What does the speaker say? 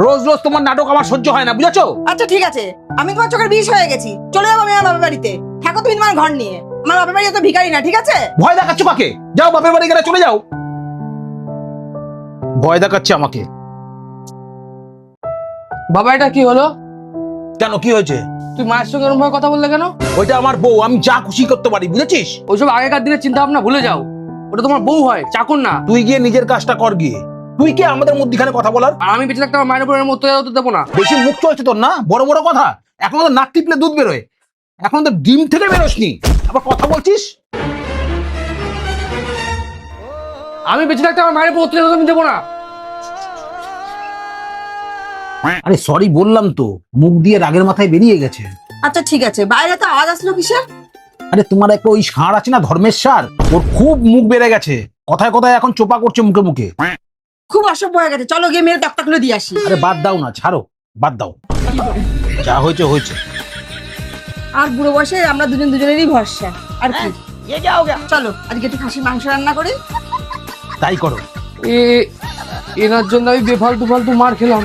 রোজ রোজ তোমার নাটক আমার সহ্য হয় না, বুঝেছো? আচ্ছা ঠিক আছে, আমি তোমার চোখের বিষ হয়ে গেছি, চলে যাবো আমি আমার বাপের বাড়িতে। থাকো তুমি তোমার ঘর নিয়ে, আমার বাপের বাড়ি তো ভিখারি না, ঠিক আছে? ভয় দেখাচ্ছ কাকে? যাও বাপের বাড়ি গেলে চলে যাও। ভয় দেখাচ্ছে আমাকে। বাবা এটা কি হলো? কেন, কি হয়েছে? তুই মায়ের সঙ্গে এরকম ভাবে কথা বললে কেন? ওইটা আমার বউ, আমি যা খুশি করতে পারি, বুঝেছিস? ওইসব আগেকার দিনের চিন্তা ভাবনা ভুলে যাও। ওটা তোমার বউ হয়, চাকর না। তুই গিয়ে নিজের কাজটা কর গিয়ে। তুই কি আমাদের মধ্যখানে কথা বলার? আর আমি বেঁচে থাকতে আমার মায়ের উপর মতো দেবো না। বেশি মুখ চলছে তোর না, বড় বড় কথা। এখন তো নাক টিপলে দুধ বেরোয়, এখন তো ডিম থেকে বেরোসনি, আবার কথা বলছিস। আমি বেঁচে থাকতে আমার মায়ের উপর অত্যাচার আমি দেবো না। আরে সরি বললাম তো, মুখ দিয়ে রাগের মাথায় বেরিয়ে গেছে। আচ্ছা ঠিক আছে, বাইরে তো আওয়াজ আসলো কিসের? আরে তোমার একটা ওই ষাঁড় আছে না, ধর্মেশ্বর, ওর খুব মুখ বেড়ে গেছে, কথায় কথায় এখন চোপা করছে মুখে মুখে। খুব অসভ্য হয়ে গেছে, চলো গিয়ে মেরে তক্তা খুলে দিয়ে আসি। আরে বাদ দাও না, ছাড়ো, বাদ দাও, যা হয়েছে হয়েছে। আর বুড়ো বয়সে আমরা দুজনেরই ভরসা, আর কি। চলো আজকে একটু খাসির মাংস রান্না করি। তাই করো। এনার জন্য আমি বেফালতু ফালতু মার খেলাম।